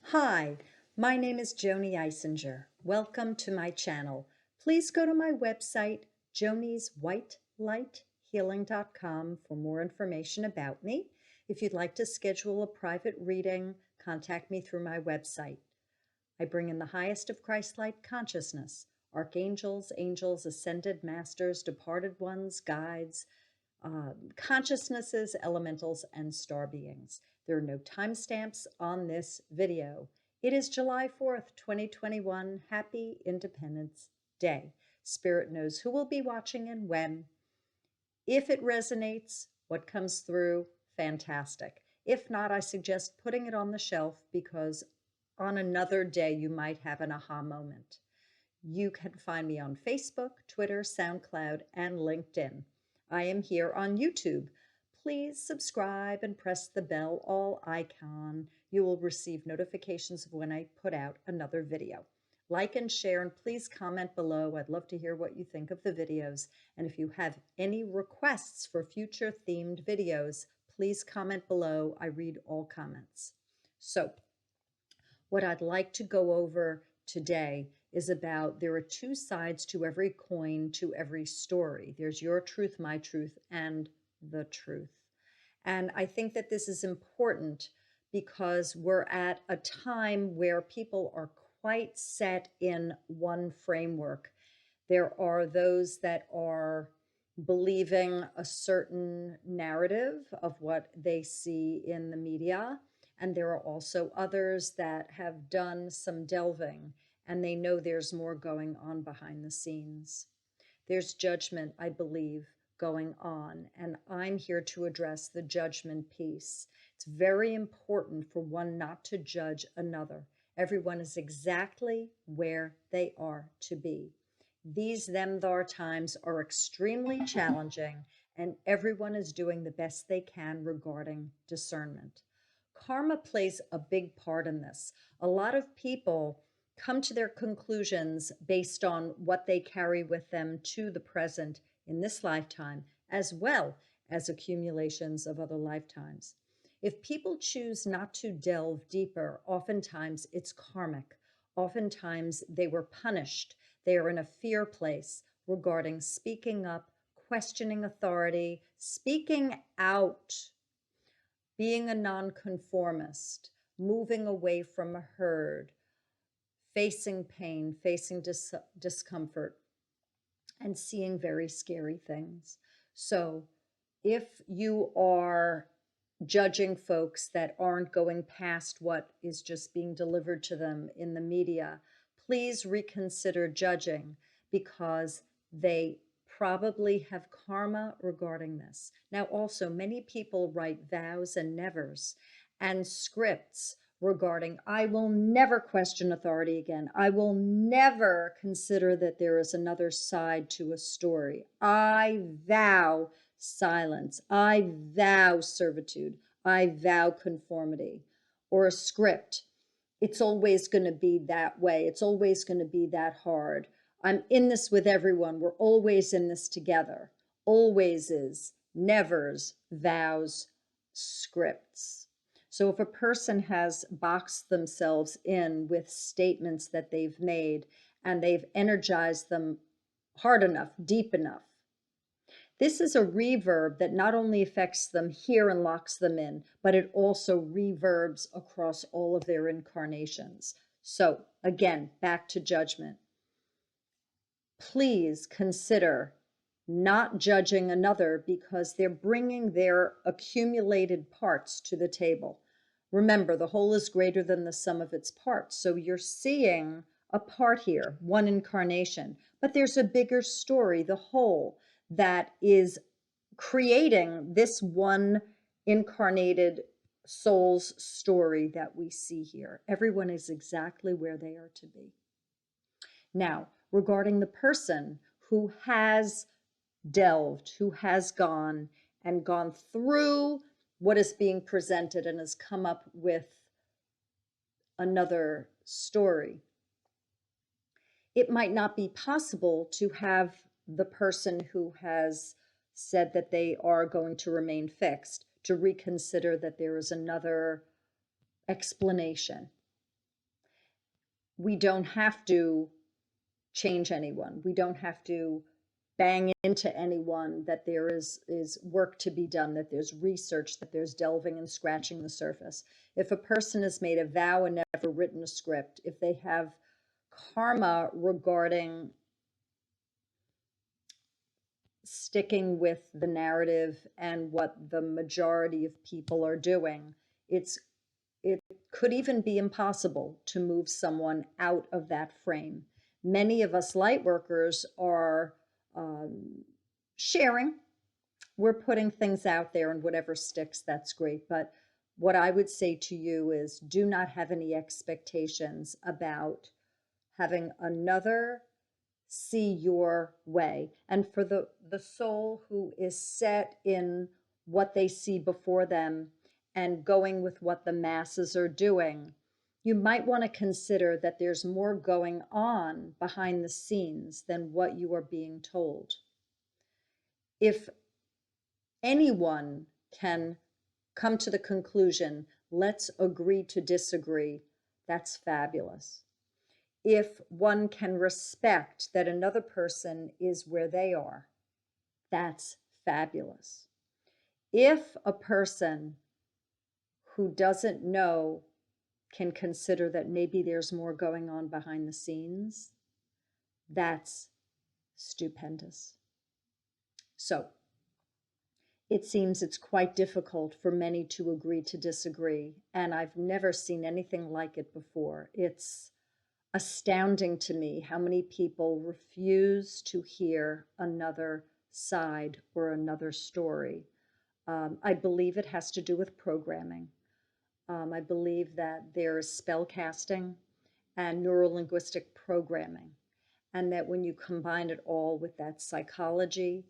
Hi, my name is Joanie Eisinger. Welcome to my channel. Please go to my website, jonieswhitelighealing.com, for more information about me. If you'd like to schedule a private reading, contact me through my website. I bring in the highest of Christ-like consciousness, archangels, angels, ascended masters, departed ones, guides, consciousnesses, elementals, and star beings. There are no timestamps on this video. It is July 4th, 2021. Happy Independence Day. Spirit knows who will be watching and when. If it resonates, what comes through, fantastic. If not, I suggest putting it on the shelf because on another day you might have an aha moment. You can find me on Facebook, Twitter, SoundCloud, and LinkedIn. I am here on YouTube. Please subscribe and press the bell all icon. You will receive notifications of when I put out another video. Like and share, and please comment below. I'd love to hear what you think of the videos. And if you have any requests for future themed videos, please comment below. I read all comments. So, what I'd like to go over today is about there are two sides to every coin, to every story. There's your truth, my truth, and the truth. And I think that this is important because we're at a time where people are quite set in one framework. There are those that are believing a certain narrative of what they see in the media. And there are also others that have done some delving and they know there's more going on behind the scenes. There's judgment, I believe, going on, and I'm here to address the judgment piece. It's very important for one not to judge another. Everyone is exactly where they are to be. These them-thar times are extremely challenging, and everyone is doing the best they can regarding discernment. Karma plays a big part in this. A lot of people come to their conclusions based on what they carry with them to the present in this lifetime, as well as accumulations of other lifetimes. If people choose not to delve deeper, oftentimes it's karmic. Oftentimes they were punished. They are in a fear place regarding speaking up, questioning authority, speaking out, being a nonconformist, moving away from a herd, facing pain, facing discomfort, and seeing very scary things. So if you are judging folks that aren't going past what is just being delivered to them in the media, please reconsider judging because they probably have karma regarding this. Now, also, many people write vows and nevers and scripts regarding, I will never question authority again. I will never consider that there is another side to a story. I vow silence. I vow servitude. I vow conformity. Or a script. It's always going to be that way. It's always going to be that hard. I'm in this with everyone. We're always in this together. Always is, nevers, vows, scripts. So if a person has boxed themselves in with statements that they've made and they've energized them hard enough, deep enough, this is a reverb that not only affects them here and locks them in, but it also reverbs across all of their incarnations. So again, back to judgment. Please consider not judging another because they're bringing their accumulated parts to the table. Remember, the whole is greater than the sum of its parts. So you're seeing a part here, one incarnation, but there's a bigger story, the whole, that is creating this one incarnated soul's story that we see here. Everyone is exactly where they are to be. Now, regarding the person who has delved, who has gone through what is being presented and has come up with another story, it might not be possible to have the person who has said that they are going to remain fixed to reconsider that there is another explanation. we don't have to change anyone. We don't have to bang into anyone, that there is work to be done, that there's research, that there's delving and scratching the surface. If a person has made a vow and never written a script, if they have karma regarding sticking with the narrative and what the majority of people are doing, it could even be impossible to move someone out of that frame. Many of us light workers are sharing. We're putting things out there, and whatever sticks, that's great. But what I would say to you is, do not have any expectations about having another see your way. And for the soul who is set in what they see before them and going with what the masses are doing, you might want to consider that there's more going on behind the scenes than what you are being told. If anyone can come to the conclusion, let's agree to disagree, that's fabulous. If one can respect that another person is where they are, that's fabulous. If a person who doesn't know can consider that maybe there's more going on behind the scenes, that's stupendous. So it seems it's quite difficult for many to agree to disagree, and I've never seen anything like it before. It's astounding to me how many people refuse to hear another side or another story. I believe it has to do with programming. I believe that there is spell casting and neuro-linguistic programming, and that when you combine it all with that psychology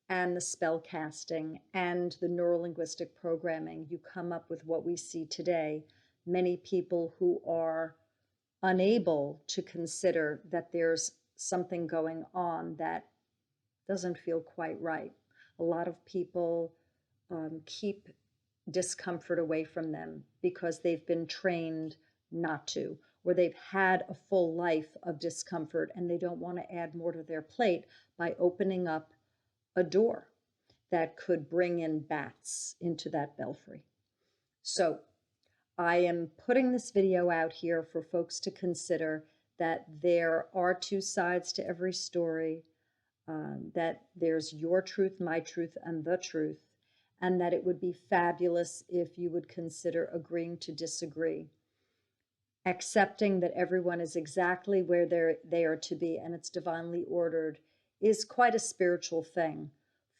and the spell casting and the neuro-linguistic programming, you come up with what we see today. Many people who are unable to consider that there's something going on that doesn't feel quite right. A lot of people keep discomfort away from them because they've been trained not to, or they've had a full life of discomfort and they don't want to add more to their plate by opening up a door that could bring in bats into that belfry. So I am putting this video out here for folks to consider that there are two sides to every story, that there's your truth, my truth, and the truth, and that it would be fabulous if you would consider agreeing to disagree, accepting that everyone is exactly where they are to be and it's divinely ordered is quite a spiritual thing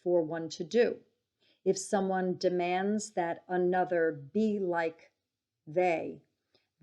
for one to do. If someone demands that another be like they,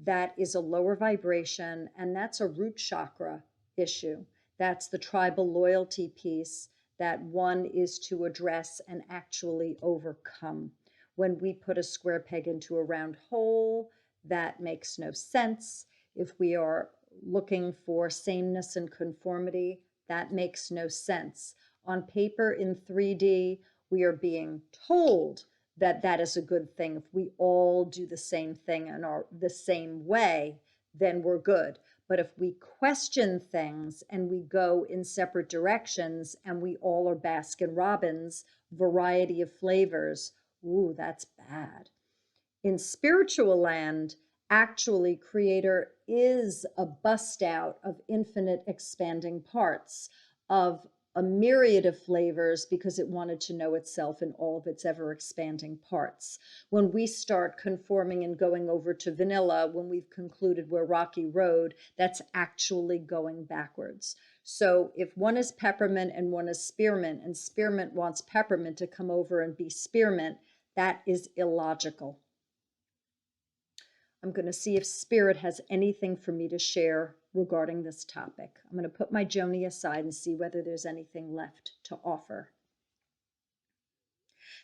that is a lower vibration, and that's a root chakra issue. That's the tribal loyalty piece that one is to address and actually overcome. When we put a square peg into a round hole, that makes no sense. If we are looking for sameness and conformity, that makes no sense. On paper in 3D, we are being told that that is a good thing. If we all do the same thing and are the same way, then we're good. But if we question things and we go in separate directions and we all are Baskin Robbins, variety of flavors, ooh, that's bad. In spiritual land, actually, Creator is a bust out of infinite expanding parts of a myriad of flavors because it wanted to know itself in all of its ever expanding parts. When we start conforming and going over to vanilla, when we've concluded we're Rocky Road, that's actually going backwards. So if one is peppermint and one is spearmint, and spearmint wants peppermint to come over and be spearmint, that is illogical. I'm going to see if Spirit has anything for me to share regarding this topic. I'm going to put my Joanie aside and see whether there's anything left to offer.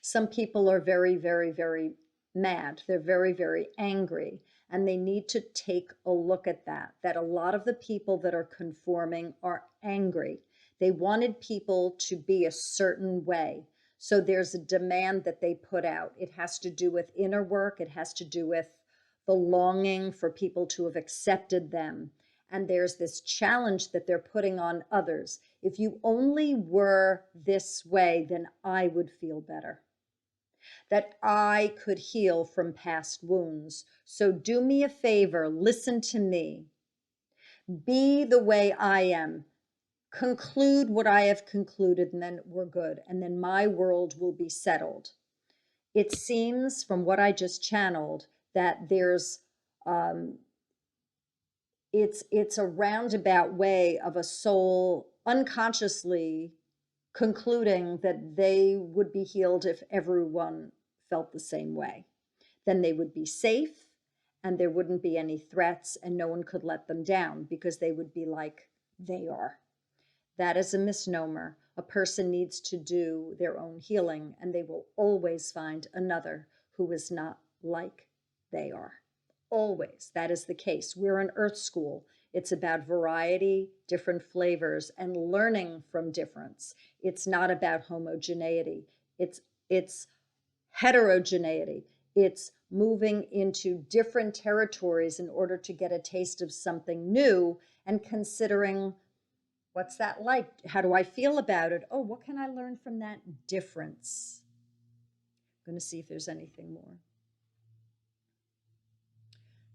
Some people are very, very, very mad. They're very, very angry, and they need to take a look at that a lot of the people that are conforming are angry. They wanted people to be a certain way. So there's a demand that they put out. It has to do with inner work. It has to do with the longing for people to have accepted them. and there's this challenge that they're putting on others. If you only were this way, then I would feel better, that I could heal from past wounds. So do me a favor, listen to me. Be the way I am. Conclude what I have concluded, and then we're good. And then my world will be settled. It seems from what I just channeled that there's, it's a roundabout way of a soul unconsciously concluding that they would be healed if everyone felt the same way. Then they would be safe, and there wouldn't be any threats, and no one could let them down because they would be like they are. That is a misnomer. A person needs to do their own healing, and they will always find another who is not like they are. Always. That is the case. We're an earth school. It's about variety, different flavors, and learning from difference. It's not about homogeneity. It's heterogeneity. It's moving into different territories in order to get a taste of something new and considering, what's that like? How do I feel about it? Oh, what can I learn from that difference? I'm going to see if there's anything more.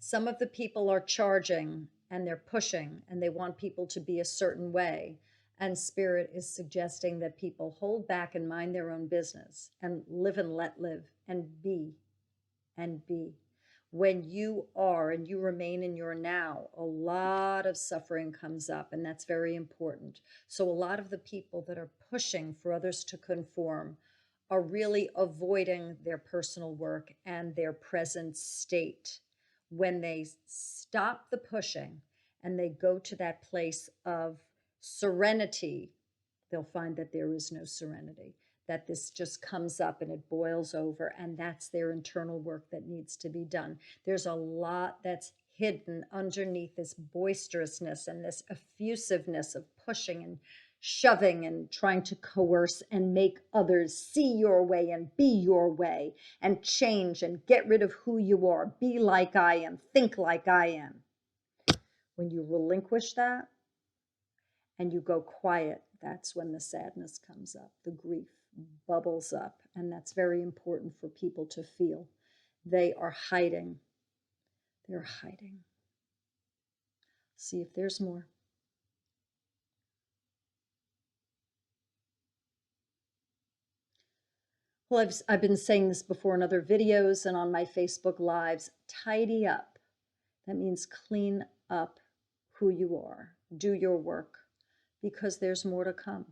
Some of the people are charging and they're pushing and they want people to be a certain way. And Spirit is suggesting that people hold back and mind their own business and live and let live and be and be. When you are and you remain in your now, a lot of suffering comes up, and that's very important. So a lot of the people that are pushing for others to conform are really avoiding their personal work and their present state. When they stop the pushing and they go to that place of serenity, they'll find that there is no serenity, that this just comes up and it boils over, and that's their internal work that needs to be done. There's a lot that's hidden underneath this boisterousness and this effusiveness of pushing and shoving and trying to coerce and make others see your way and be your way and change and get rid of who you are. Be like I am, think like I am. When you relinquish that and you go quiet, that's when the sadness comes up, the grief bubbles up, and that's very important for people to feel. They are hiding. They're hiding. See if there's more. Well, I've been saying this before in other videos and on my Facebook Lives. Tidy up. That means clean up who you are. Do your work, because there's more to come.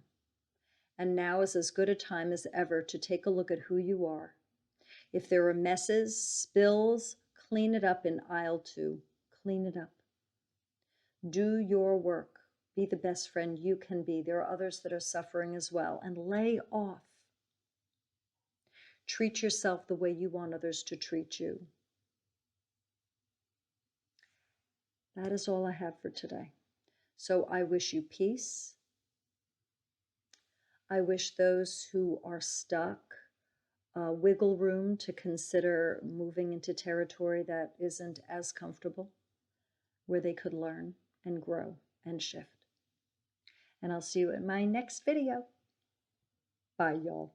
And now is as good a time as ever to take a look at who you are. If there are messes, spills, clean it up in aisle 2. Clean it up. Do your work. Be the best friend you can be. There are others that are suffering as well. And lay off. Treat yourself the way you want others to treat you. That is all I have for today. So I wish you peace. I wish those who are stuck wiggle room to consider moving into territory that isn't as comfortable, where they could learn and grow and shift. And I'll see you in my next video. Bye, y'all.